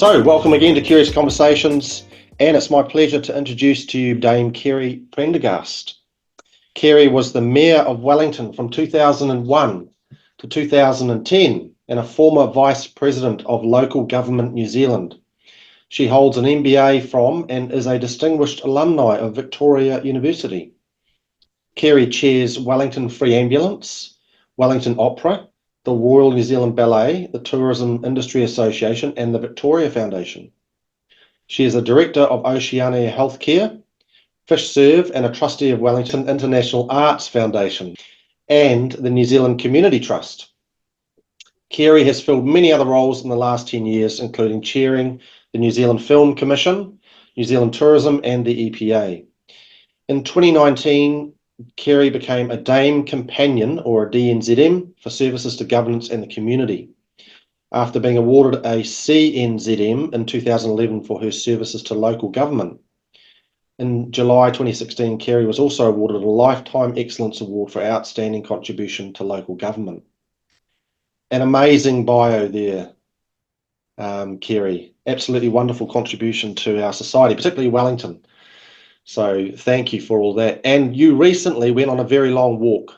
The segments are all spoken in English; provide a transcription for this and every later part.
So, welcome again to Curious Conversations, and it's my pleasure to introduce to you Dame Kerry Prendergast. Kerry was the Mayor of Wellington from 2001 to 2010 and a former Vice President of Local Government New Zealand. She holds an MBA from and is a distinguished alumni of Victoria University. Kerry chairs Wellington Free Ambulance, Wellington Opera, the Royal New Zealand Ballet, the Tourism Industry Association, and the Victoria Foundation. She is a Director of Oceania Healthcare, Fish Serve, and a Trustee of Wellington International Arts Foundation and the New Zealand Community Trust. Kerry has filled many other roles in the last 10 years, including chairing the New Zealand Film Commission, New Zealand Tourism, and the EPA. In 2019, Kerry became a Dame Companion, or a DNZM, for services to governance and the community, after being awarded a CNZM in 2011 for her services to local government. In July 2016, Kerry was also awarded a Lifetime Excellence Award for outstanding contribution to local government. An amazing bio there, Kerry. Absolutely wonderful contribution to our society, particularly Wellington. So thank you for all that. And you recently went on a very long walk,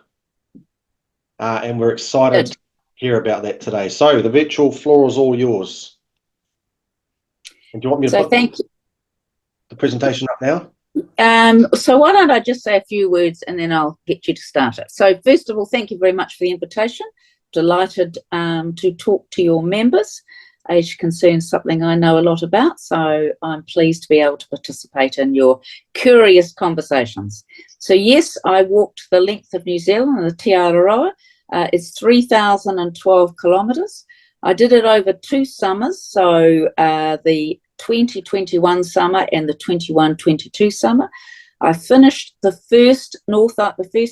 and we're excited to hear about that today. So the virtual floor is all yours. And do you want me to put the presentation up now? So why don't I just say a few words and then I'll get you to start it. So first of all, thank you very much for the invitation. Delighted to talk to your members. Age concerns something I know a lot about, so I'm pleased to be able to participate in your curious conversations. So yes, I walked the length of New Zealand, the Te Araroa. It's 3,012 kilometres. I did it over 2 summers, so the 2021 summer and the 21-22 summer. I finished the first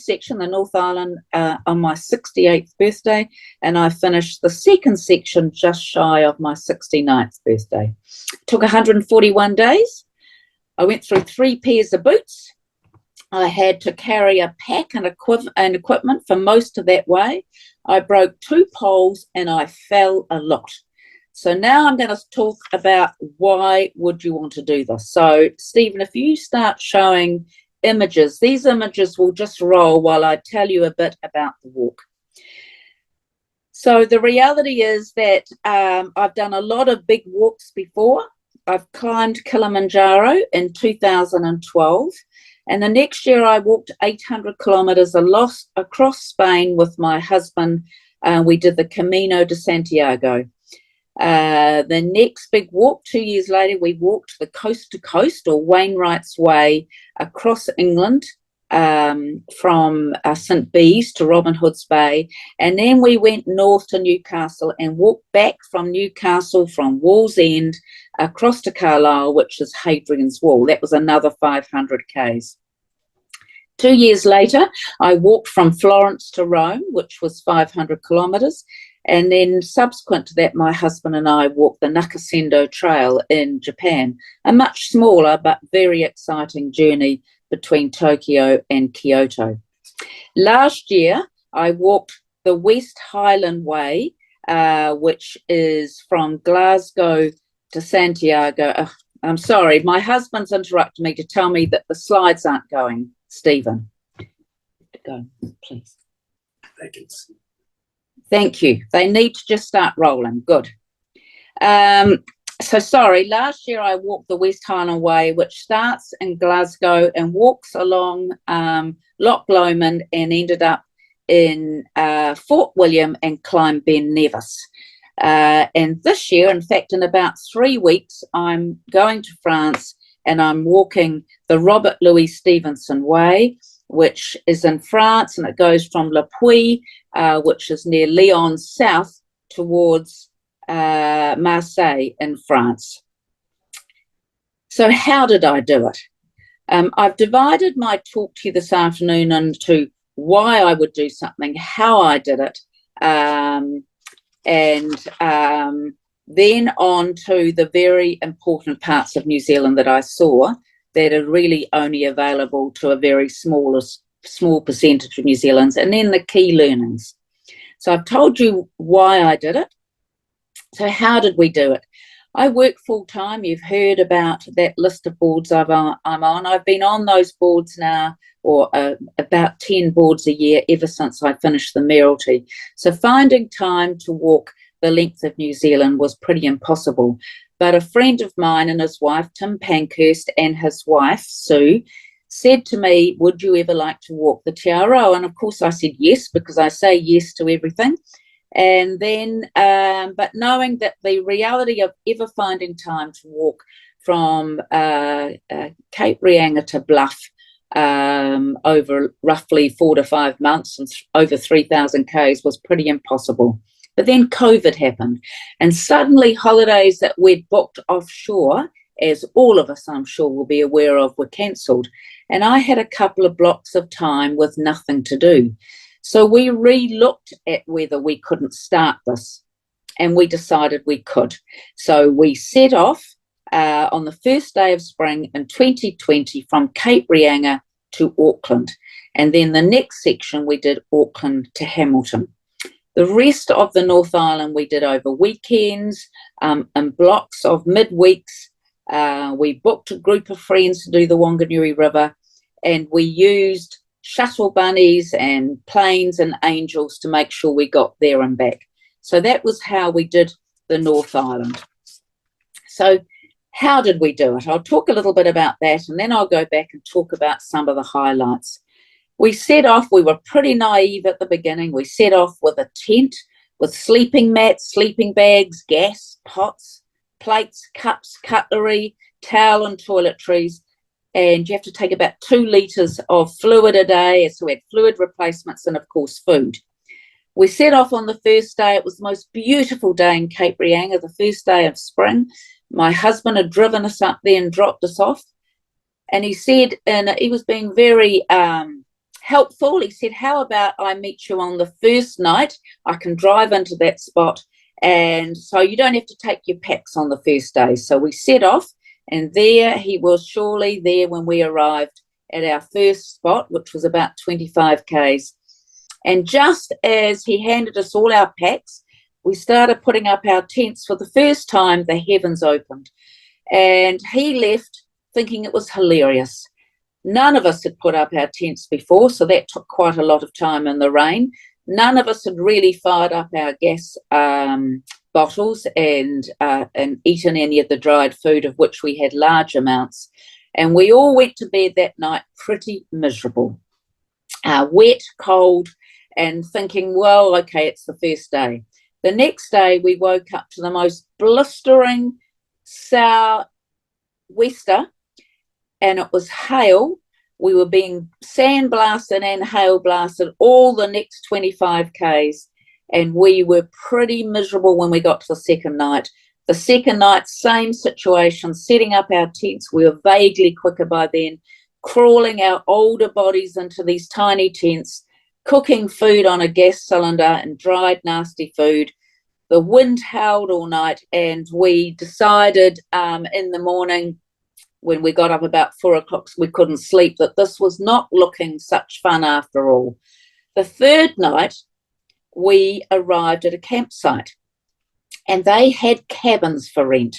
section, the North Island, on my 68th birthday, and I finished the second section just shy of my 69th birthday. It took 141 days. I went through 3 pairs of boots. I had to carry a pack and equipment for most of that way. I broke 2 poles and I fell a lot. So now I'm going to talk about why would you want to do this. So Stephen, if you start showing images, these images will just roll while I tell you a bit about the walk. So the reality is that I've done a lot of big walks before. I've climbed Kilimanjaro in 2012. And the next year I walked 800 kilometres across Spain with my husband. We did the Camino de Santiago. The next big walk, 2 years later, we walked the coast to coast, or Wainwright's Way, across England from St Bees to Robin Hood's Bay, and then we went north to Newcastle and walked back from Newcastle from Wallsend across to Carlisle, which is Hadrian's Wall. That was another 500 k's. 2 years later, I walked from Florence to Rome, which was 500 kilometres. And then subsequent to that, my husband and I walked the Nakasendo Trail in Japan, a much smaller but very exciting journey between Tokyo and Kyoto. Last year, I walked the West Highland Way, which is from Glasgow to Santiago. I'm sorry, my husband's interrupted me to tell me that the slides aren't going. Stephen, go, please. They can see. Thank you. They need to just start rolling. Good. So sorry, last year I walked the West Highland Way, which starts in Glasgow and walks along Loch Lomond and ended up in Fort William and climbed Ben Nevis. And this year, in fact, in about 3 weeks, I'm going to France and I'm walking the Robert Louis Stevenson Way, which is in France, and it goes from Le Puy, which is near Lyon south, towards Marseille in France. So how did I do it? I've divided my talk to you this afternoon into why I would do something, how I did it, and then on to the very important parts of New Zealand that I saw that are really only available to a very small percentage of New Zealanders, and then the key learnings. So I've told you why I did it. So how did we do it? I work full-time. You've heard about that list of boards I'm on. I've been on those boards now, or about 10 boards a year ever since I finished the mayoralty. So finding time to walk the length of New Zealand was pretty impossible. But a friend of mine and his wife, Tim Pankhurst, and his wife, Sue, said to me, would you ever like to walk the Te Araroa? And of course I said yes, because I say yes to everything. And then, but knowing that the reality of ever finding time to walk from Cape Reinga to Bluff over roughly 4 to 5 months and over 3,000 Ks was pretty impossible. But then COVID happened, and suddenly holidays that we'd booked offshore, as all of us I'm sure will be aware of, were cancelled. And I had a couple of blocks of time with nothing to do. So we re-looked at whether we couldn't start this, and we decided we could. So we set off on the first day of spring in 2020 from Cape Reinga to Auckland. And then the next section we did Auckland to Hamilton. The rest of the North Island we did over weekends and blocks of midweeks. We booked a group of friends to do the Wanganui River, and we used shuttle bunnies and planes and angels to make sure we got there and back. So that was how we did the North Island. So how did we do it? I'll talk a little bit about that, and then I'll go back and talk about some of the highlights. We set off, we were pretty naive at the beginning. We set off with a tent, with sleeping mats, sleeping bags, gas, pots, plates, cups, cutlery, towel and toiletries. And you have to take about 2 litres of fluid a day. So we had fluid replacements and, of course, food. We set off on the first day. It was the most beautiful day in Cape Reinga, the first day of spring. My husband had driven us up there and dropped us off. And he said, and he was being very helpful. He said, how about I meet you on the first night? I can drive into that spot. And so you don't have to take your packs on the first day. So we set off. And there he was surely there when we arrived at our first spot, which was about 25 Ks. And just as he handed us all our packs, we started putting up our tents. For the first time, the heavens opened. And he left thinking it was hilarious. None of us had put up our tents before, so that took quite a lot of time in the rain. None of us had really fired up our gas bottles and eaten any of the dried food, of which we had large amounts. And we all went to bed that night pretty miserable, wet, cold, and thinking, well, okay, it's the first day. The next day, we woke up to the most blistering sou'wester, and it was hail. We were being sandblasted and hail blasted all the next 25 Ks. And we were pretty miserable when we got to the second night. The second night, same situation, setting up our tents. We were vaguely quicker by then, crawling our older bodies into these tiny tents, cooking food on a gas cylinder and dried, nasty food. The wind howled all night, and we decided in the morning, when we got up about 4 o'clock, we couldn't sleep, that this was not looking such fun after all. The third night, we arrived at a campsite, and they had cabins for rent.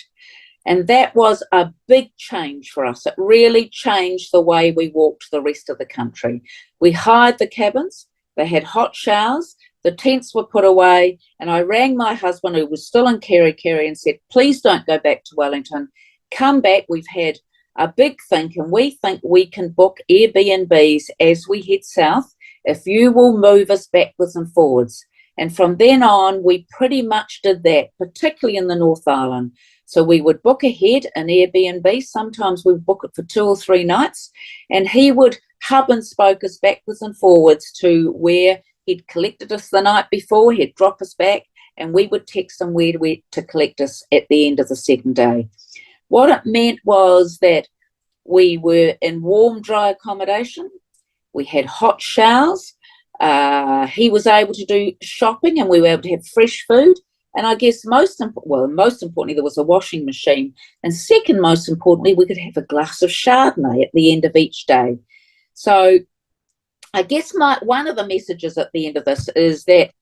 And that was a big change for us. It really changed the way we walked the rest of the country. We hired the cabins, they had hot showers, the tents were put away, and I rang my husband, who was still in Kerry, and said, please don't go back to Wellington. Come back. We've had a big think, and we think we can book Airbnbs as we head south if you will move us backwards and forwards. And from then on, we pretty much did that, particularly in the North Island. So we would book ahead an Airbnb. Sometimes we would book it for 2 or 3 nights, and he would hub and spoke us backwards and forwards to where he'd collected us the night before. He'd drop us back, and we would text him where to collect us at the end of the second day. What it meant was that we were in warm, dry accommodation. We had hot showers. He was able to do shopping, and we were able to have fresh food. And I guess most importantly, there was a washing machine. And second most importantly, we could have a glass of Chardonnay at the end of each day. So I guess one of the messages at the end of this is that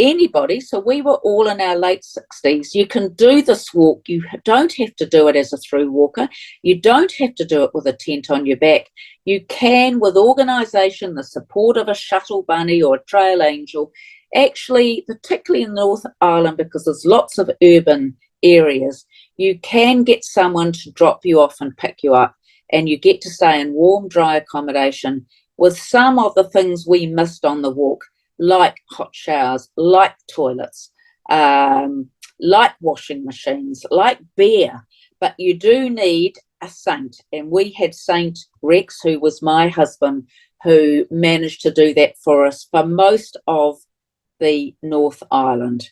anybody, so we were all in our late 60s, you can do this walk. You don't have to do it as a through walker. You don't have to do it with a tent on your back. You can, with organisation, the support of a shuttle bunny or a trail angel, actually, particularly in North Island, because there's lots of urban areas, you can get someone to drop you off and pick you up, and you get to stay in warm, dry accommodation with some of the things we missed on the walk, like hot showers, like toilets, like washing machines, like beer. But you do need a saint, and we had Saint Rex, who was my husband, who managed to do that for us for most of the North Island.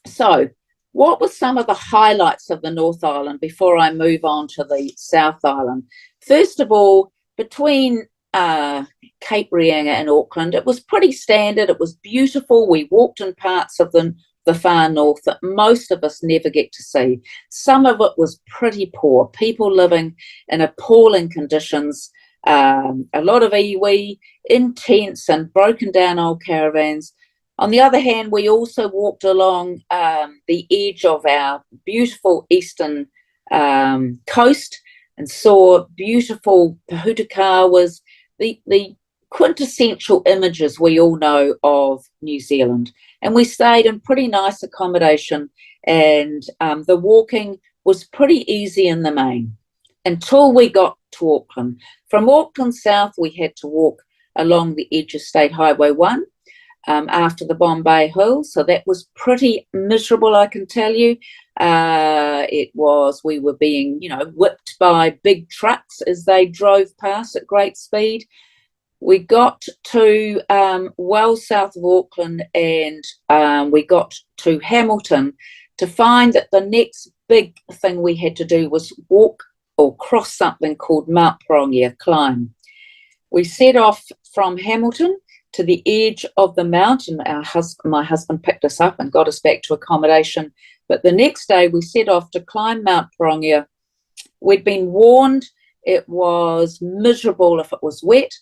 So what were some of the highlights of the North Island before I move on to the South Island? First of all, between Cape Reinga and Auckland, it was pretty standard. It was beautiful. We walked in parts of the far north that most of us never get to see. Some of it was pretty poor, people living in appalling conditions, a lot of iwi in tents and broken down old caravans. On the other hand, we also walked along the edge of our beautiful eastern coast and saw beautiful pahutakawas, the quintessential images we all know of New Zealand. And we stayed in pretty nice accommodation, and the walking was pretty easy in the main until we got to Auckland. From Auckland South, we had to walk along the edge of State Highway 1 after the Bombay Hills, so that was pretty miserable, I can tell you. We were being, whipped by big trucks as they drove past at great speed. We got to well south of Auckland, and we got to Hamilton to find that the next big thing we had to do was walk or cross something called Mount Prongia climb. We set off from Hamilton to the edge of the mountain. My husband picked us up and got us back to accommodation. But the next day we set off to climb Mount Prongia. We'd been warned it was miserable if it was wet.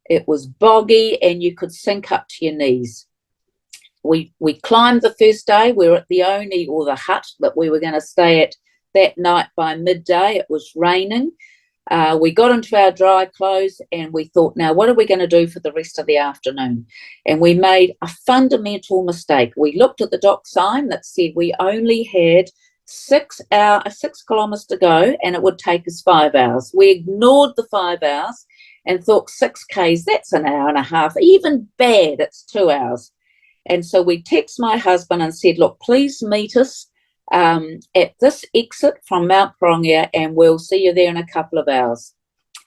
It was boggy and you could sink up to your knees. We climbed the first day. We were at the hut that we were going to stay at that night by midday. It was raining. We got into our dry clothes and we thought, now what are we going to do for the rest of the afternoon? And we made a fundamental mistake. We looked at the dock sign that said we only had 6 kilometres to go and it would take us 5 hours. We ignored the 5 hours and thought 6 Ks, that's an hour and a half. Even bad, it's 2 hours. And so we text my husband and said, look, please meet us at this exit from Mount Prongia and we'll see you there in a couple of hours.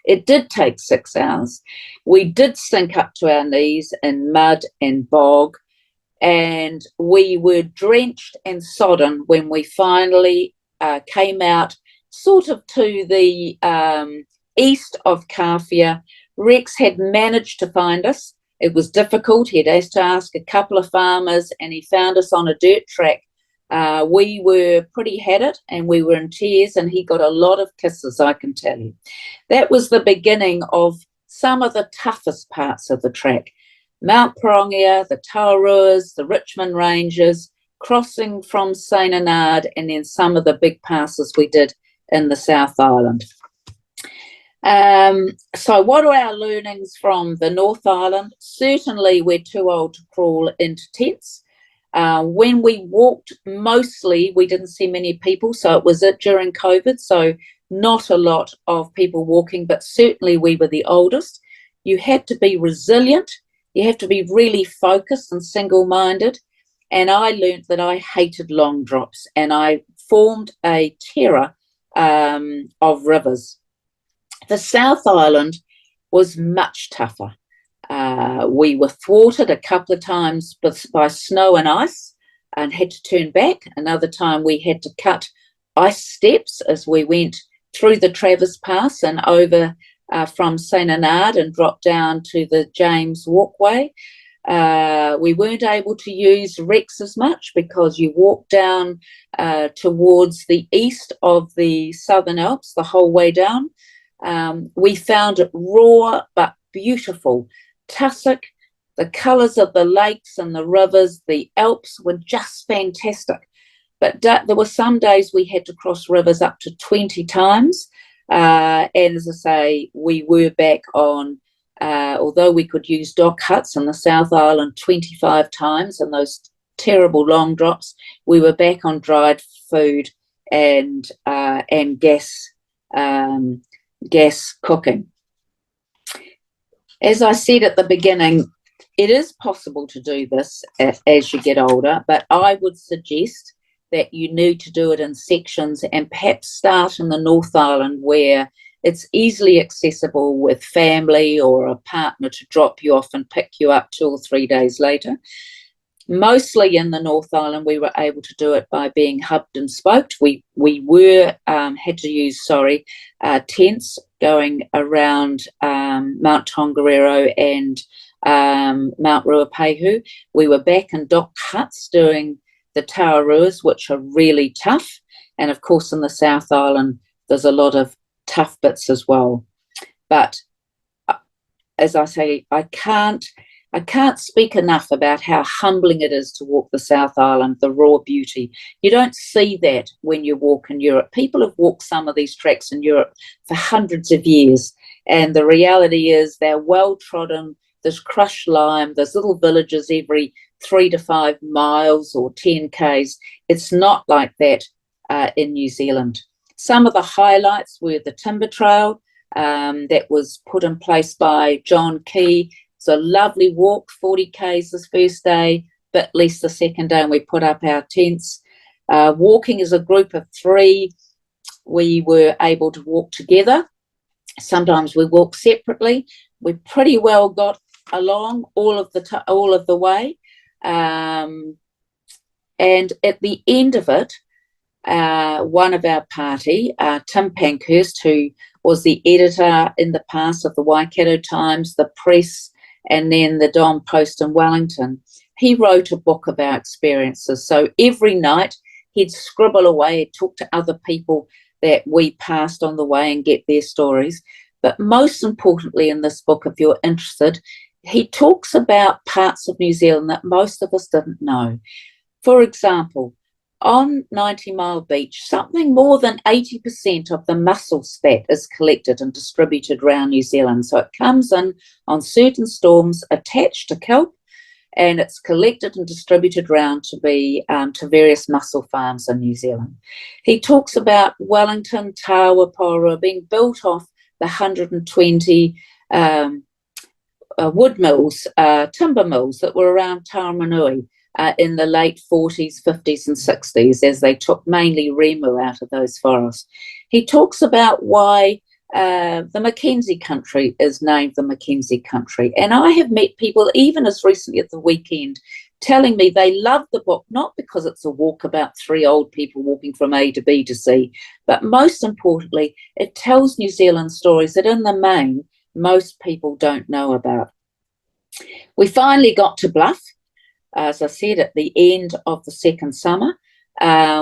It did take 6 hours. We did sink up to our knees in mud and bog, and we were drenched and sodden when we finally came out sort of to the east of Kawhia. Rex had managed to find us. It was difficult. He'd asked to ask a couple of farmers and he found us on a dirt track. We were pretty had it and we were in tears, and he got a lot of kisses, I can tell you. That was the beginning of some of the toughest parts of the track. Mount Prongia, the Te Araroas, the Richmond Ranges, crossing from St Anard, and then some of the big passes we did in the South Island. So what are our learnings from the North Island? Certainly we're too old to crawl into tents. When we walked, mostly we didn't see many people, so it was during COVID, so not a lot of people walking, but certainly we were the oldest. You had to be resilient. You have to be really focused and single-minded. And I learned that I hated long drops, and I formed a terror of rivers. The South Island was much tougher. We were thwarted a couple of times by snow and ice and had to turn back. Another time we had to cut ice steps as we went through the Travis Pass and over from St Anard and dropped down to the James Walkway. We weren't able to use Rex as much because you walk down towards the east of the Southern Alps the whole way down. We found it raw but beautiful. Tussock, The colours of the lakes and the rivers, the Alps were just fantastic. But there were some days we had to cross rivers up to 20 times. And as I say, we were back on, although we could use dock huts on the South Island 25 times and those terrible long drops, we were back on dried food and gas cooking. As I said at the beginning, it is possible to do this as you get older, but I would suggest that you need to do it in sections and perhaps start in the North Island where it's easily accessible with family or a partner to drop you off and pick you up 2 or 3 days later. Mostly in the North Island, we were able to do it by being hubbed and spoked. We had to use tents going around Mount Tongariro and Mount Ruapehu. We were back in dock huts doing the Te Araroas, which are really tough. And of course, in the South Island, there's a lot of tough bits as well. But as I say, I can't speak enough about how humbling it is to walk the South Island, the raw beauty. You don't see that when you walk in Europe. People have walked some of these tracks in Europe for hundreds of years. And the reality is they're well trodden. There's crushed lime. There's little villages every 3 to 5 miles or 10 Ks. It's not like that in New Zealand. Some of the highlights were the Timber Trail that was put in place by John Key. It's a lovely walk, 40 Ks this first day, bit less the second day, and we put up our tents. Walking as a group of 3, we were able to walk together. Sometimes we walked separately. We pretty well got along all of the way. And at the end of it, one of our party, Tim Pankhurst, who was the editor in the past of the Waikato Times, the Press, and then the Don Post in Wellington, he wrote a book of our experiences. So every night he'd scribble away, he'd talk to other people that we passed on the way and get their stories. But most importantly in this book, if you're interested, he talks about parts of New Zealand that most of us didn't know. For example, on 90 Mile Beach, something more than 80% of the mussels fat is collected and distributed around New Zealand. So it comes in on certain storms attached to kelp, and it's collected and distributed around to be to various mussel farms in New Zealand. He talks about Wellington, Tawa, Porua being built off the 120 wood mills, timber mills that were around Taramanui in the late 40s, 50s and 60s as they took mainly remu out of those forests. He talks about why the Mackenzie country is named the Mackenzie country. And I have met people, even as recently as the weekend, telling me they love the book, not because it's a walk about 3 old people walking from A to B to C, but most importantly, it tells New Zealand stories that in the main, most people don't know about. We finally got to Bluff, as I said, at the end of the second summer.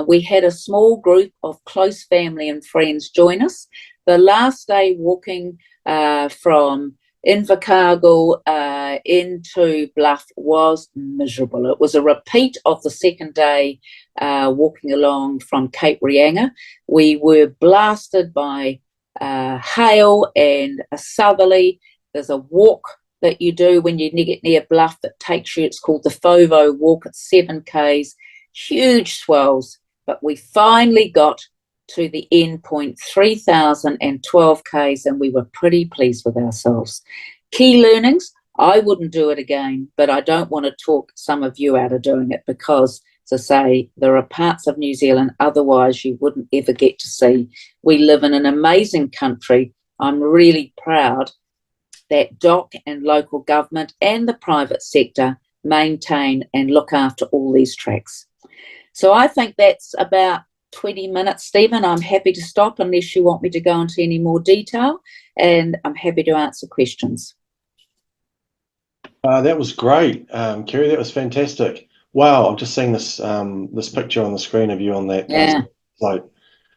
We had a small group of close family and friends join us. The last day walking from Invercargill into Bluff was miserable. It was a repeat of the second day walking along from Cape Reinga. We were blasted by hail and a southerly. There's a walk that you do when you get near Bluff that takes you, it's called the Fovo Walk at 7 Ks, huge swells, but we finally got to the end point, 3,012 Ks, and we were pretty pleased with ourselves. Key learnings, I wouldn't do it again, but I don't want to talk some of you out of doing it because, as I say, there are parts of New Zealand otherwise you wouldn't ever get to see. We live in an amazing country. I'm really proud that DOC and local government and the private sector maintain and look after all these tracks. So I think that's about 20 minutes, Stephen. I'm happy to stop unless you want me to go into any more detail, and I'm happy to answer questions. That was great, Kerry. That was fantastic. Wow, I'm just seeing this this picture on the screen of you on that. Yeah. Like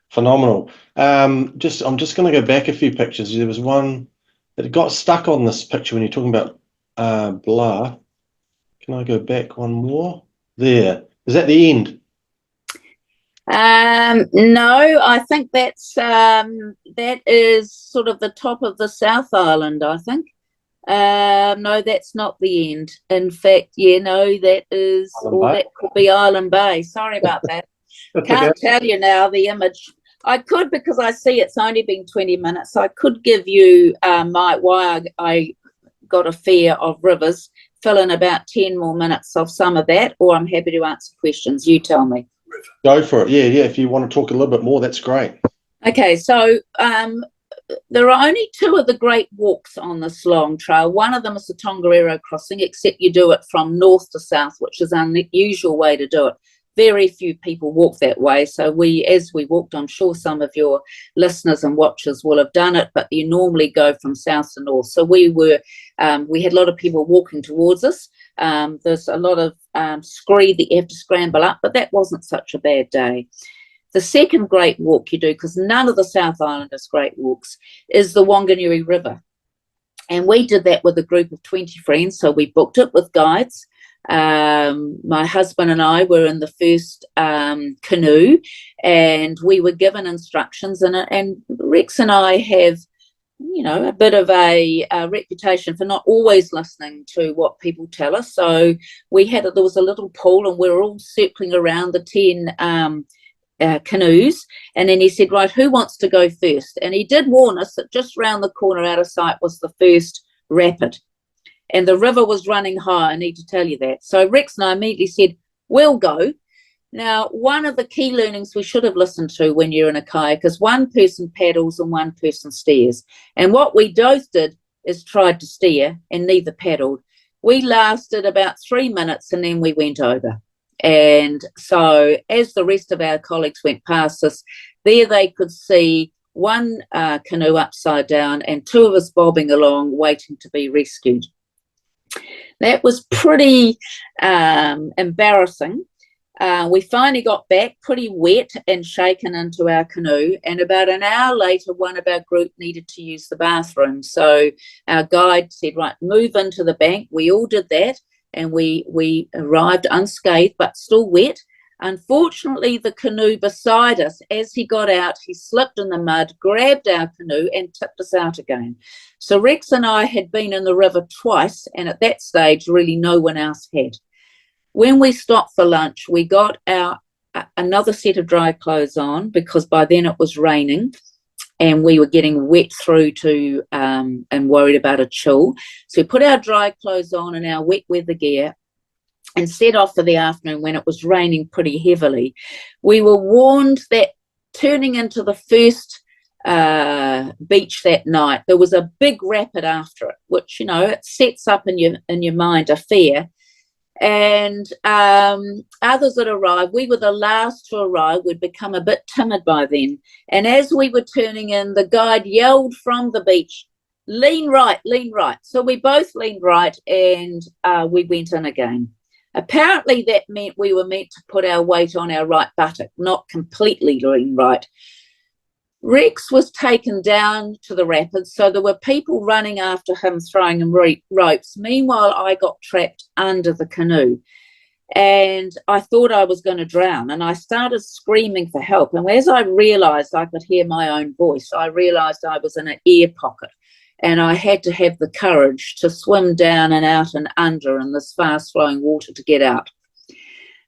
phenomenal. I'm just going to go back a few pictures. There was one that got stuck on this picture when you're talking about Blah. Can I go back one more? There. Is that the end? No, I think that is sort of the top of the South Island, I think. No, that's not the end. In fact, yeah, no, that is, or that could be Island Bay. Sorry about that. Can't tell you now the image. I could, because I see it's only been 20 minutes. I could give you why I got a fear of rivers, fill in about 10 more minutes of some of that, or I'm happy to answer questions. You tell me. Go for it. Yeah. If you want to talk a little bit more, that's great. Okay, so there are only two of the great walks on this long trail. One of them is the Tongariro crossing, except you do it from north to south, which is an unusual way to do it. Very few people walk that way. So as we walked, I'm sure some of your listeners and watchers will have done it, but you normally go from south to north. So we had a lot of people walking towards us. There's a lot of scree that you have to scramble up, but that wasn't such a bad day. The second great walk you do, because none of the South Islanders' great walks, is the Wanganui River. And we did that with a group of 20 friends, so we booked it with guides. My husband and I were in the first canoe, and we were given instructions, and Rex and I have, a bit of a reputation for not always listening to what people tell us. So there was a little pool, and we were all circling around the 10 canoes, and then he said, right, who wants to go first? And he did warn us that just round the corner out of sight was the first rapid, and the river was running high. I need to tell you that. So Rex and I immediately said, we'll go. Now, one of the key learnings we should have listened to when you're in a kayak is one person paddles and one person steers. And what we both did is tried to steer, and neither paddled. We lasted about 3 minutes, and then we went over. And so as the rest of our colleagues went past us, there they could see one canoe upside down and two of us bobbing along waiting to be rescued. That was pretty embarrassing. We finally got back pretty wet and shaken into our canoe, and about an hour later one of our group needed to use the bathroom. So our guide said, right, move into the bank. We all did that, and we arrived unscathed but still wet. Unfortunately, the canoe beside us, as he got out, he slipped in the mud, grabbed our canoe and tipped us out again. So Rex and I had been in the river twice, and at that stage really no one else had. When we stopped for lunch, we got another set of dry clothes on, because by then it was raining and we were getting wet through to and worried about a chill. So we put our dry clothes on and our wet weather gear and set off for the afternoon when it was raining pretty heavily. We were warned that turning into the first beach that night, there was a big rapid after it, which, it sets up in your mind a fear. And others had arrived. We were the last to arrive. We'd become a bit timid by then. And as we were turning in, the guide yelled from the beach, lean right, lean right. So we both leaned right, and we went in again. Apparently that meant we were meant to put our weight on our right buttock, not completely lean right. Rex was taken down to the rapids, so there were people running after him, throwing him ropes. Meanwhile, I got trapped under the canoe, and I thought I was going to drown, and I started screaming for help. And as I realised I could hear my own voice, I realised I was in an air pocket, and I had to have the courage to swim down and out and under in this fast-flowing water to get out.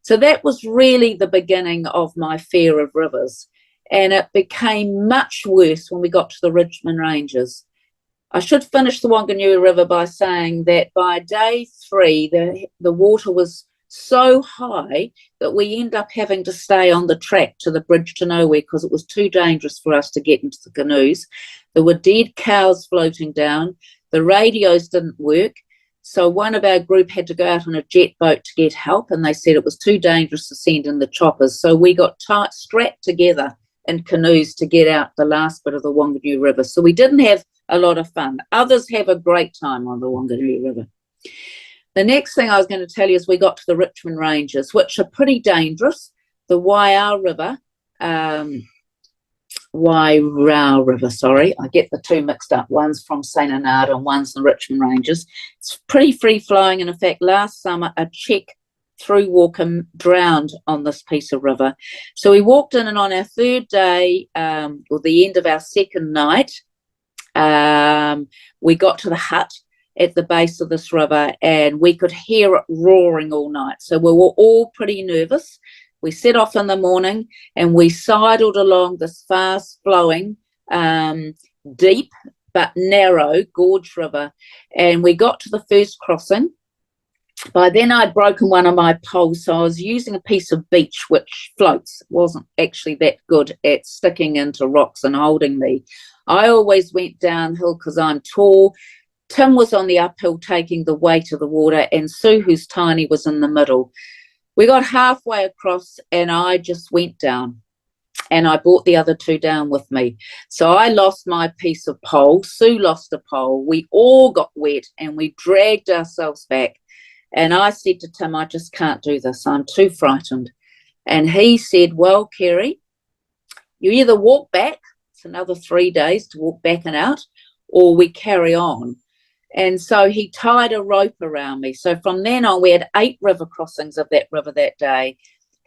So that was really the beginning of my fear of rivers. And it became much worse when we got to the Richmond Ranges. I should finish the Wanganui River by saying that by day 3, the water was so high that we ended up having to stay on the track to the bridge to nowhere, because it was too dangerous for us to get into the canoes. There were dead cows floating down. The radios didn't work. So one of our group had to go out on a jet boat to get help, and they said it was too dangerous to send in the choppers. So we got strapped together in canoes to get out the last bit of the Wanganui River. So we didn't have a lot of fun. Others have a great time on the Wanganui River. The next thing I was going to tell you is we got to the Richmond Ranges, which are pretty dangerous. The Waiau River Wairau River, sorry. I get the two mixed up. One's from St. Anada and one's the Richmond Ranges. It's pretty free-flowing, and in fact, last summer, a Czech through walker drowned on this piece of river. So we walked in, and on our third day, or the end of our second night, we got to the hut at the base of this river, and we could hear it roaring all night. So we were all pretty nervous. We set off in the morning, and we sidled along this fast-flowing, deep but narrow gorge river, and we got to the first crossing. By then I'd broken one of my poles, so I was using a piece of beach which floats. It wasn't actually that good at sticking into rocks and holding me. I always went downhill because I'm tall. Tim was on the uphill taking the weight of the water, and Sue, who's tiny, was in the middle. We got halfway across, and I just went down, and I brought the other two down with me. So I lost my piece of pole. Sue lost a pole. We all got wet, and we dragged ourselves back. And I said to Tim, I just can't do this. I'm too frightened. And he said, well, Kerry, you either walk back, it's another 3 days to walk back and out, or we carry on. And so he tied a rope around me. So from then on, we had 8 river crossings of that river that day.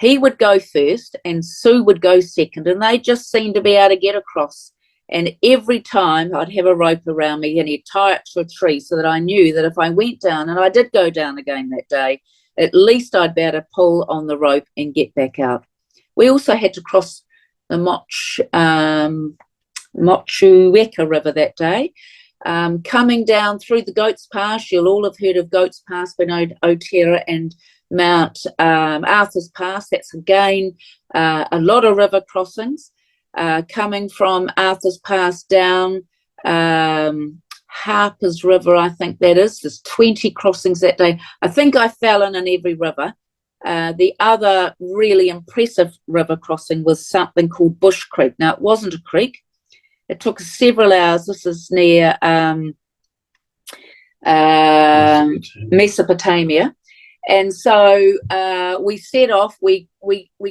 He would go first and Sue would go second, and they just seemed to be able to get across. And every time I'd have a rope around me, and he'd tie it to a tree so that I knew that if I went down, and I did go down again that day, at least I'd be able to pull on the rope and get back out. We also had to cross the Motueka River that day. Coming down through the Goats Pass, you'll all have heard of Goats Pass, Otera, and Mount Arthur's Pass. That's again a lot of river crossings. Coming from Arthur's Pass down Harper's River, I think that is. There's 20 crossings that day. I think I fell in every river. The other really impressive river crossing was something called Bush Creek. Now, it wasn't a creek. It took us several hours. This is near Mesopotamia. And so we set off. We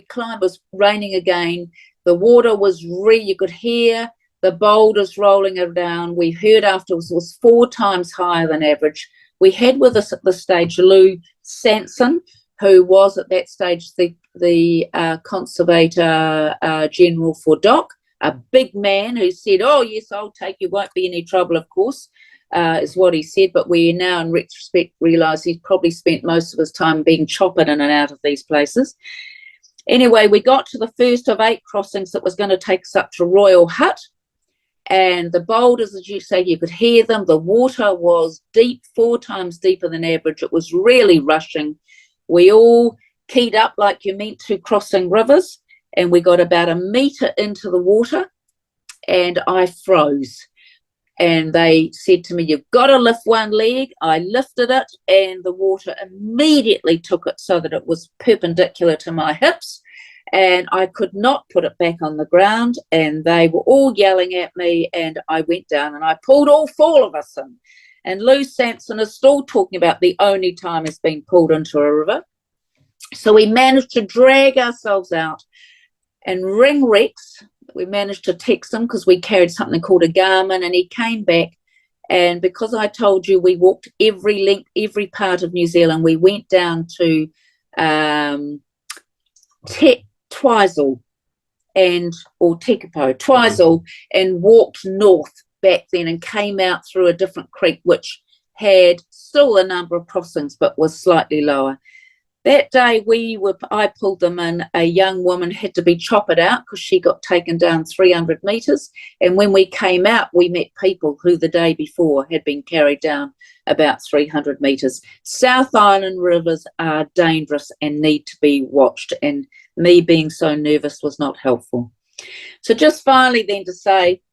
climbed. It was raining again. The water was you could hear the boulders rolling down. We heard afterwards it was 4 times higher than average. We had with us at this stage Lou Sanson, who was at that stage the Conservator General for Doc, a big man who said, oh, yes, I'll take you, won't be any trouble, of course, is what he said. But we now, in retrospect, realise he's probably spent most of his time being choppered in and out of these places. Anyway, we got to the first of 8 crossings that was going to take us up to Royal Hut. And the boulders, as you say, you could hear them. The water was deep, 4 times deeper than average. It was really rushing. We all keyed up like you're meant to crossing rivers. And we got about 1 metre into the water. And I froze. And they said to me, you've got to lift one leg. I lifted it, and the water immediately took it so that it was perpendicular to my hips, and I could not put it back on the ground. And they were all yelling at me, and I went down, and I pulled all 4 of us in. And Lou Sampson is still talking about the only time he's been pulled into a river. So we managed to drag ourselves out, and ring Rex. We managed to text him because we carried something called a Garmin, and he came back. And because I told you we walked every length, every part of New Zealand, we went down to Twizel or Tekapo, Twizel, and walked north back then and came out through a different creek, which had still a number of crossings but was slightly lower. That day I pulled them in. A young woman had to be choppered out because she got taken down 300 metres. And when we came out, we met people who the day before had been carried down about 300 metres. South Island rivers are dangerous and need to be watched. And me being so nervous was not helpful. So just finally then to say,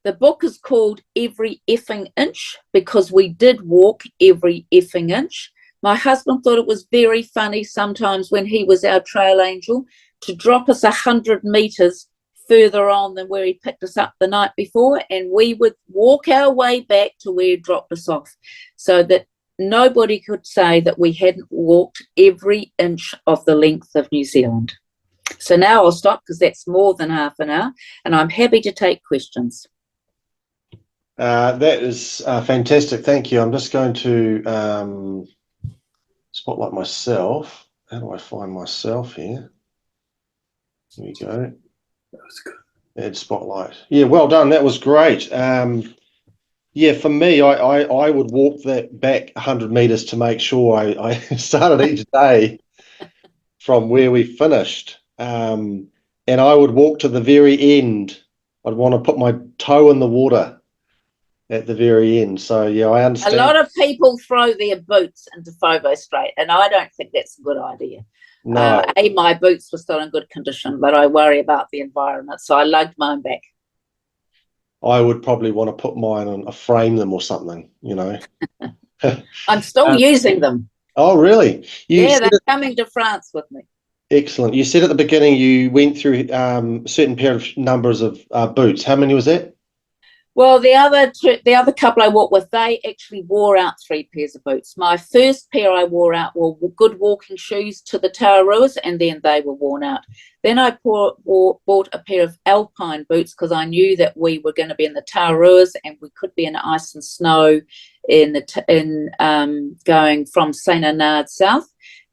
the book is called Every Effing Inch because we did walk every effing inch. My husband thought it was very funny sometimes when he was our trail angel to drop us 100 metres further on than where he picked us up the night before, and we would walk our way back to where he dropped us off so that nobody could say that we hadn't walked every inch of the length of New Zealand. So now I'll stop because that's more than half an hour, and I'm happy to take questions. That is fantastic. Thank you. I'm just going to spotlight myself. How do I find myself here? Here we go. That was good. Add spotlight. Yeah, well done. That was great. Yeah, for me, I would walk that back 100 meters to make sure I started each day from where we finished. And I would walk to the very end. I'd want to put my toe in the water at the very end. So, yeah, I understand. A lot of people throw their boots into Fobo Strait, and I don't think that's a good idea. No. My boots were still in good condition, but I worry about the environment, so I lugged mine back. I would probably want to put mine on, frame them or something, you know. I'm still using them. Oh, really? Yeah, they're coming to France with me. Excellent. You said at the beginning you went through certain pair of numbers of boots. How many was that? Well, the other couple I walked with, they actually wore out 3 pairs of boots. My first pair I wore out were good walking shoes to the Te Araroas, and then they were worn out. Then I bought a pair of alpine boots because I knew that we were going to be in the Te Araroas and we could be in ice and snow going from St. Anard south.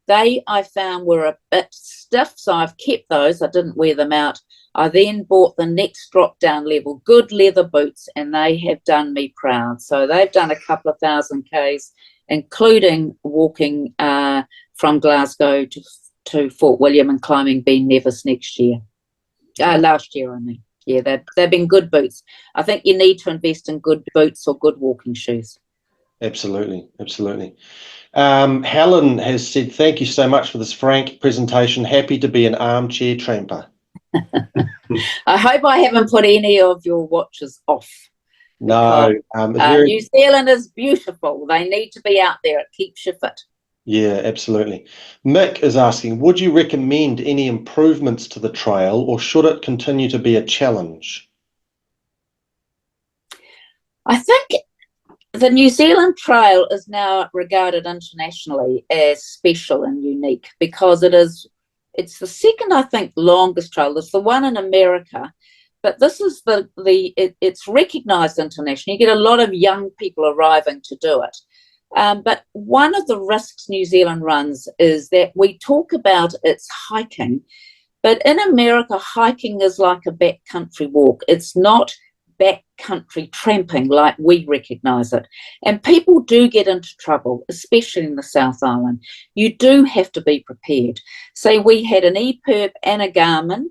They, I found, were a bit stiff, so I've kept those. I didn't wear them out. I then bought the next drop-down level, good leather boots, and they have done me proud. So they've done a couple of thousand Ks, including walking from Glasgow to Fort William and climbing Ben Nevis last year, I mean. Yeah, they've been good boots. I think you need to invest in good boots or good walking shoes. Absolutely, absolutely. Helen has said, thank you so much for this frank presentation. Happy to be an armchair tramper. I hope I haven't put any of your watches off. No. New Zealand is beautiful. They need to be out there. It keeps you fit. Yeah, absolutely. Mick is asking, would you recommend any improvements to the trail, or should it continue to be a challenge? I think the New Zealand Trail is now regarded internationally as special and unique because it's the second, I think, longest trail. There's the one in America, but this is it's recognised internationally. You get a lot of young people arriving to do it. But one of the risks New Zealand runs is that we talk about its hiking, but in America, hiking is like a backcountry walk. It's not backcountry tramping like we recognise it. And people do get into trouble, especially in the South Island. You do have to be prepared. Say we had an EPIRB and a Garmin.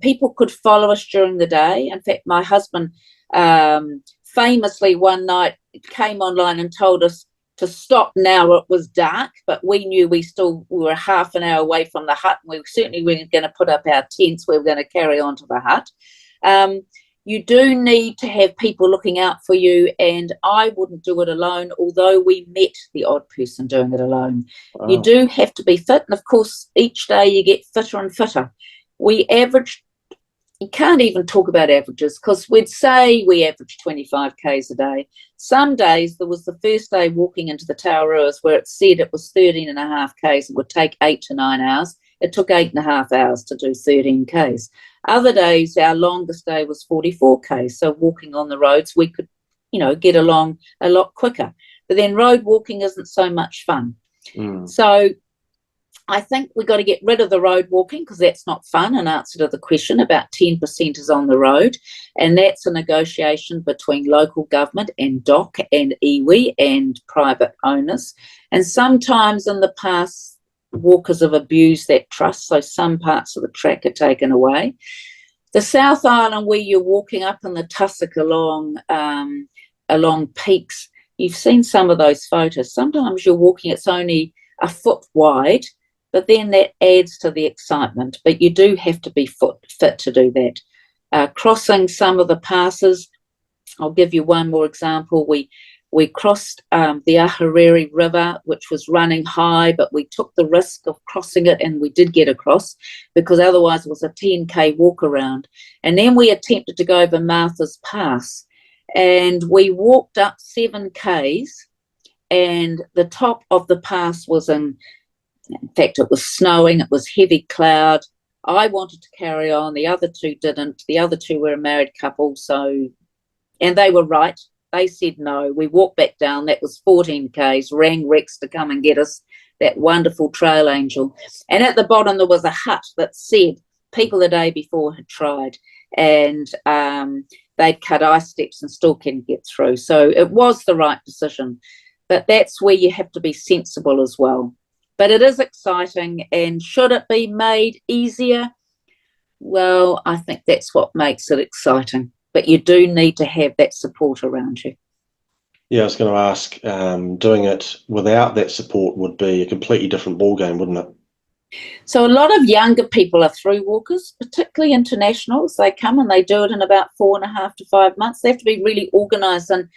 People could follow us during the day. In fact, my husband famously one night came online and told us to stop now. It was dark, but we knew we were half an hour away from the hut, and we certainly weren't going to put up our tents. We were going to carry on to the hut. You do need to have people looking out for you, and I wouldn't do it alone, although we met the odd person doing it alone. Wow. You do have to be fit, and of course, each day you get fitter and fitter. We average, you can't even talk about averages, because we'd say we average 25 Ks a day. Some days, there was the first day walking into the Te Araroas where it said it was 13.5 Ks and would take 8 to 9 hours. It took 8.5 hours to do 13 Ks. Other days, our longest day was 44 Ks. So walking on the roads, we could, get along a lot quicker. But then road walking isn't so much fun. So I think we've got to get rid of the road walking because that's not fun. In answer to the question, about 10% is on the road. And that's a negotiation between local government and DOC and iwi and private owners. And sometimes in the past, walkers have abused that trust, so some parts of the track are taken away. The South Island, where you're walking up in the tussock along peaks, you've seen some of those photos. Sometimes you're walking, it's only a foot wide, but then that adds to the excitement. But you do have to be fit to do that. Crossing some of the passes, I'll give you one more example. We crossed the Ahuriri River, which was running high, but we took the risk of crossing it, and we did get across because otherwise it was a 10K walk around. And then we attempted to go over Martha's Pass, and we walked up 7 Ks, and the top of the pass was in fact, it was snowing, it was heavy cloud. I wanted to carry on. The other two didn't. The other two were a married couple. And they were right. They said no. We walked back down. That was 14 Ks, rang Rex to come and get us, that wonderful trail angel. And at the bottom, there was a hut that said people the day before had tried, and they'd cut ice steps and still couldn't get through. So it was the right decision. But that's where you have to be sensible as well. But it is exciting, and should it be made easier? Well, I think that's what makes it exciting. But you do need to have that support around you. Yeah, I was going to ask, doing it without that support would be a completely different ballgame, wouldn't it? So a lot of younger people are through walkers, particularly internationals. They come and they do it in about 4.5 to 5 months. They have to be really organised, and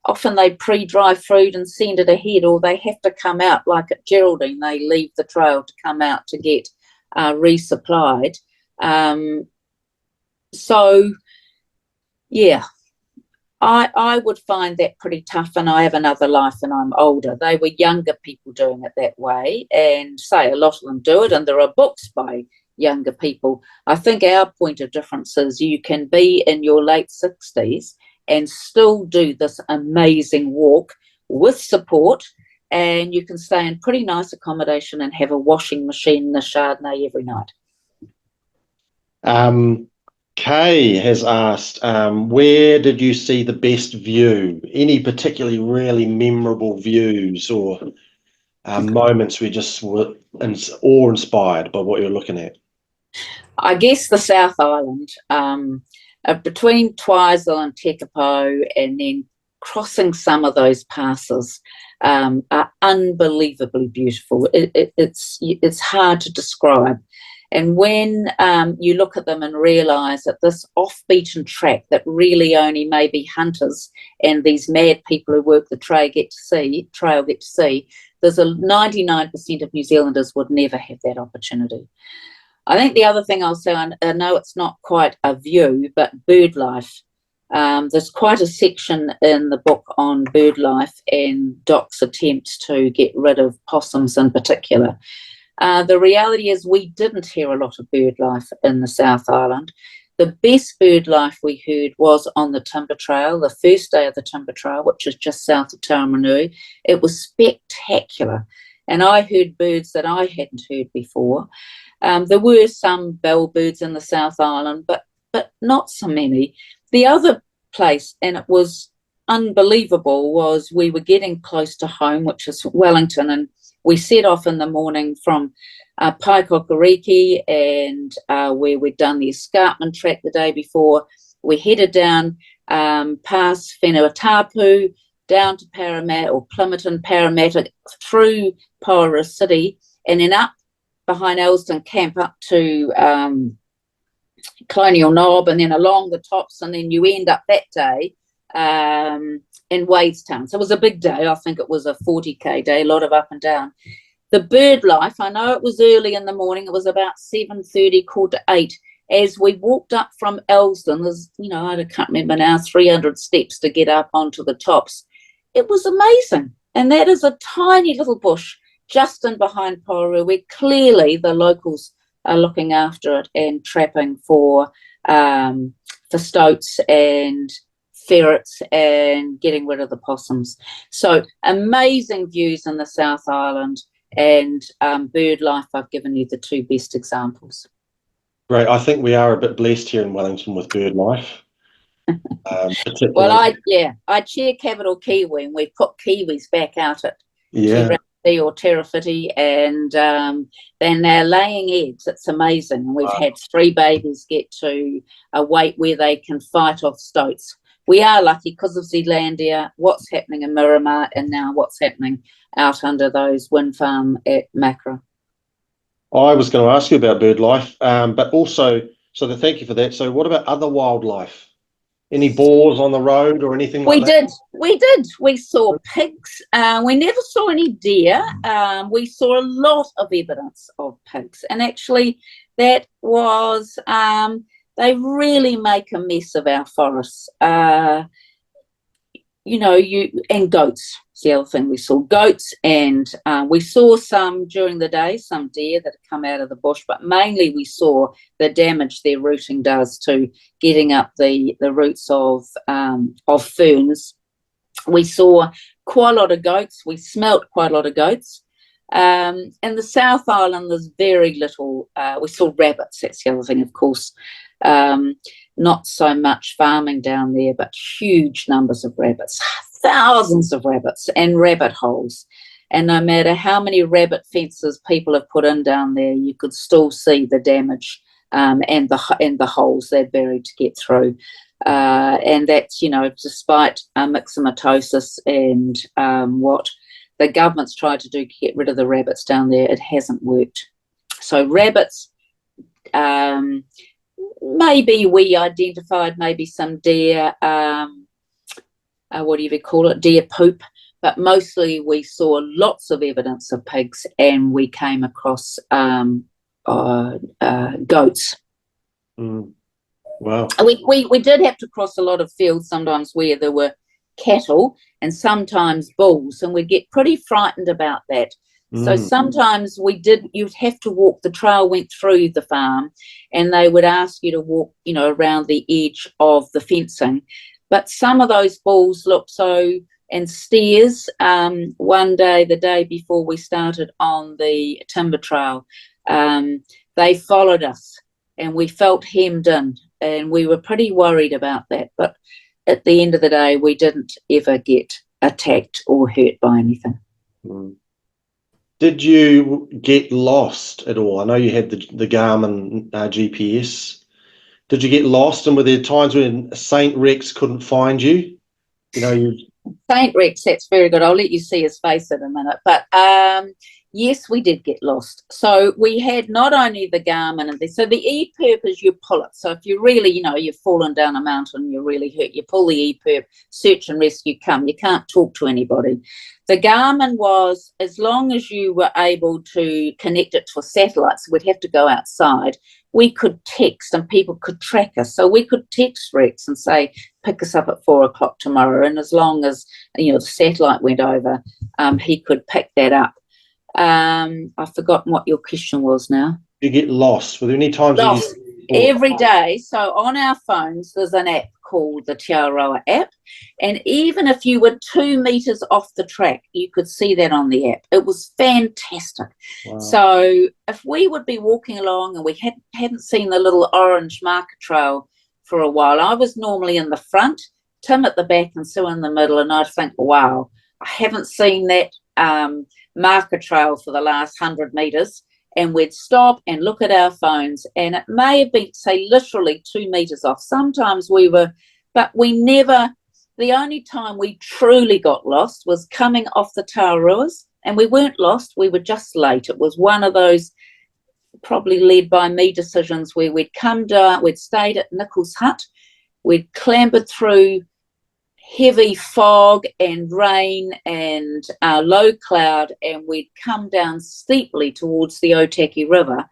often they pre-dry food and send it ahead, or they have to come out, like at Geraldine, they leave the trail to come out to get resupplied. Yeah, I would find that pretty tough, and I have another life and I'm older. They were younger people doing it that way, and say a lot of them do it, and there are books by younger people. I think our point of difference is you can be in your late 60s and still do this amazing walk with support, and you can stay in pretty nice accommodation and have a washing machine and a Chardonnay every night. Kay has asked, where did you see the best view? Any particularly really memorable views or moments where you just were awe-inspired by what you're looking at? I guess the South Island, between Twizel and Tekapo, and then crossing some of those passes are unbelievably beautiful. It's hard to describe. And when you look at them and realise that this off-beaten track that really only maybe hunters and these mad people who work the trail get to see, there's a 99% of New Zealanders would never have that opportunity. I think the other thing I'll say, I know it's not quite a view, but bird life. There's quite a section in the book on bird life and Doc's attempts to get rid of possums in particular. The reality is we didn't hear a lot of bird life in the South Island. The best bird life we heard was on the Timber Trail, the first day of the Timber Trail, which is just south of Taramanui. It was spectacular. And I heard birds that I hadn't heard before. There were some bellbirds in the South Island, but not so many. The other place, and it was unbelievable, was we were getting close to home, which is Wellington, and we set off in the morning from Paikokariki, and where we'd done the escarpment track the day before. We headed down past Whenua-Tapu, down to Parramatta, or Plymouton, Parramatta, through Porora City, and then up behind Elston Camp up to Colonial Knob, and then along the tops, and then you end up that day in Wadestown. So it was a big day. I think it was a 40k day, a lot of up and down. The bird life, I know it was early in the morning. It was about 7:30, 7:45. As we walked up from Elston, there's, I can't remember now, 300 steps to get up onto the tops. It was amazing. And that is a tiny little bush just in behind Porora, where clearly the locals are looking after it and trapping for stoats and ferrets and getting rid of the possums. So amazing views in the South Island, and bird life, I've given you the two best examples. Great. I think we are a bit blessed here in Wellington with bird life. Well, I chair Capital Kiwi, and we've put kiwis back out at or Terrafiti, and then they're laying eggs. It's amazing. And we've had 3 babies get to a weight where they can fight off stoats. We are lucky because of Zealandia, what's happening in Miramar, and now what's happening out under those wind farm at Macra. I was going to ask you about bird life, but also, thank you for that. So what about other wildlife? Any boars on the road or anything like that? We did. We saw pigs. We never saw any deer. We saw a lot of evidence of pigs. And actually, that was, they really make a mess of our forests. and goats. It's the other thing. We saw goats, and we saw some during the day, some deer that had come out of the bush, but mainly we saw the damage their rooting does to getting up the roots of ferns. We saw quite a lot of goats. We smelt quite a lot of goats. In the South Island, there's very little. We saw rabbits. That's the other thing, of course. Not so much farming down there, but huge numbers of rabbits, thousands of rabbits, and rabbit holes. And no matter how many rabbit fences people have put in down there, you could still see the damage and the holes they're buried to get through. And that's, despite myxomatosis and what the government's tried to do to get rid of the rabbits down there, it hasn't worked. So rabbits, maybe we identified maybe some deer, deer poop, but mostly we saw lots of evidence of pigs, and we came across goats. Wow. We did have to cross a lot of fields sometimes where there were cattle and sometimes bulls, and we'd get pretty frightened about that. So sometimes you'd have to walk, the trail went through the farm, and they would ask you to walk, around the edge of the fencing. But some of those bulls looked and steers, one day, the day before we started on the timber trail, they followed us, and we felt hemmed in, and we were pretty worried about that. But at the end of the day, we didn't ever get attacked or hurt by anything. Did you get lost at all? I know you had the Garmin GPS. Did you get lost, and were there times when Saint Rex couldn't find you? Saint Rex, that's very good. I'll let you see his face in a minute. But yes, we did get lost. So we had not only the Garmin, so the e-perp is you pull it. So if you really, you've fallen down a mountain, you're really hurt, you pull the e-perp, search and rescue come. You can't talk to anybody. The Garmin was, as long as you were able to connect it to a satellite, so we'd have to go outside, we could text and people could track us. So we could text Rex and say, pick us up at 4 o'clock tomorrow. And as long as, the satellite went over, he could pick that up. I've forgotten what your question was now. You get lost. Were there any times? Lost every day. So on our phones, there's an app called the Te Araroa app. And even if you were 2 meters off the track, you could see that on the app. It was fantastic. Wow. So if we would be walking along and we hadn't seen the little orange marker trail for a while, I was normally in the front, Tim at the back and Sue in the middle, and I'd think, wow, I haven't seen that marker trail for the last 100 meters. And we'd stop and look at our phones, and it may have been, say, literally 2 meters off. Sometimes but we never, the only time we truly got lost was coming off the Tararuas, and we weren't lost, we were just late. It was one of those, probably led by me, decisions where we'd come down, we'd stayed at Nichols Hut, we'd clambered through heavy fog and rain and low cloud, and we'd come down steeply towards the Otaki River,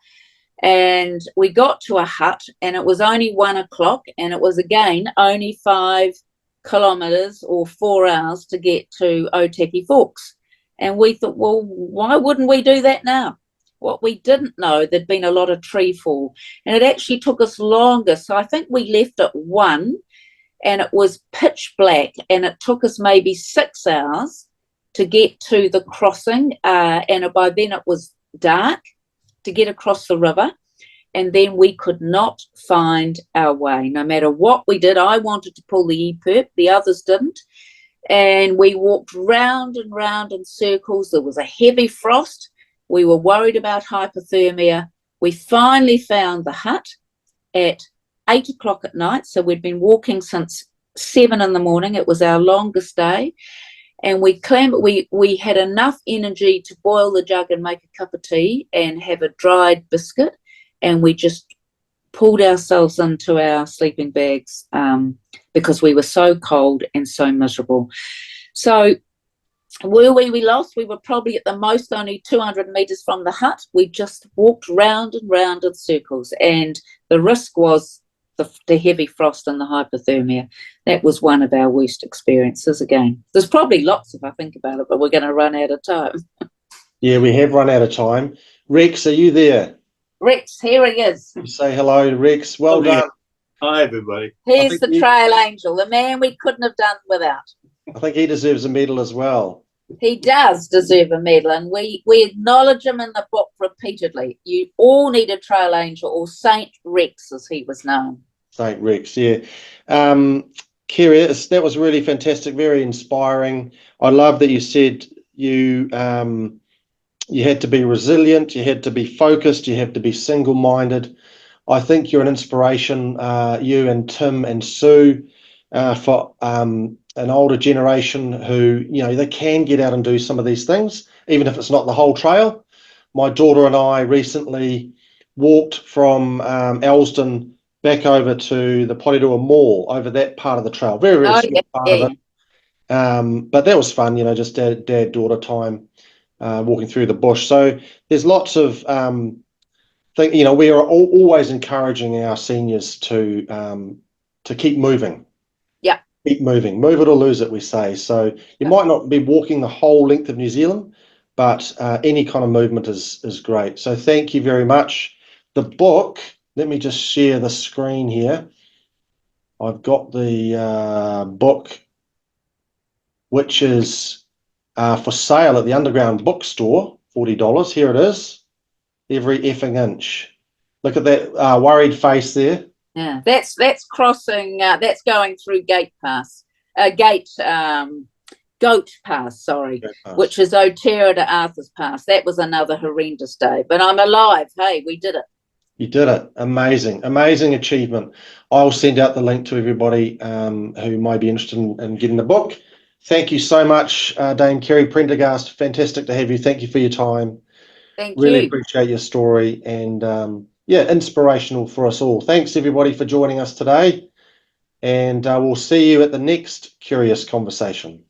and we got to a hut, and it was only 1 o'clock, and it was again only 5 kilometers or 4 hours to get to Otaki Forks. And we thought, well, why wouldn't we do that now? What we didn't know, there'd been a lot of tree fall, and it actually took us longer. So I think we left at 1, and it was pitch black, and it took us maybe 6 hours to get to the crossing, and by then it was dark to get across the river, and then we could not find our way. No matter what we did, I wanted to pull the e-perp, the others didn't, and we walked round and round in circles. There was a heavy frost. We were worried about hypothermia. We finally found the hut at 8 o'clock at night, so we'd been walking since 7 in the morning. It was our longest day, and we had enough energy to boil the jug and make a cup of tea and have a dried biscuit, and we just pulled ourselves into our sleeping bags because we were so cold and so miserable. So were we lost? We were probably at the most only 200 meters from the hut. We just walked round and round in circles, and the risk was the heavy frost and the hypothermia. That was one of our worst experiences again. There's probably lots if I think about it, but we're going to run out of time. Yeah, we have run out of time. Rex, are you there? Rex, here he is. Say hello to Rex. Well done. Hi, everybody. He's the trail angel, the man we couldn't have done without. I think he deserves a medal as well. He does deserve a medal, and we acknowledge him in the book repeatedly. You all need a trail angel, or Saint Rex as he was known. Saint Rex, yeah. Kerry, that was really fantastic, very inspiring. I love that you said you had to be resilient, you had to be focused, you had to be single-minded. I think you're an inspiration, you and Tim and Sue, for an older generation who, they can get out and do some of these things, even if it's not the whole trail. My daughter and I recently walked from Elsdon back over to the Porirua Mall, over that part of the trail. Very, very small part of it. But that was fun, just dad-daughter time, walking through the bush. So there's lots of we are always encouraging our seniors to keep moving. Yeah. Keep moving. Move it or lose it, we say. So you might not be walking the whole length of New Zealand, but any kind of movement is great. So thank you very much. The book, let me just share the screen here. I've got the book, which is for sale at the Underground Bookstore, $40. Here it is. Every effing inch. Look at that worried face there. Yeah, that's crossing. That's going through Goat Pass. Sorry, which is Otera to Arthur's Pass. That was another horrendous day, but I'm alive. Hey, we did it. You did it. Amazing achievement. I'll send out the link to everybody who might be interested in getting the book. Thank you so much, Dame Kerry Prendergast. Fantastic to have you. Thank you for your time. Thank you. Really appreciate your story, and inspirational for us all. Thanks everybody for joining us today, and we'll see you at the next Curious Conversation.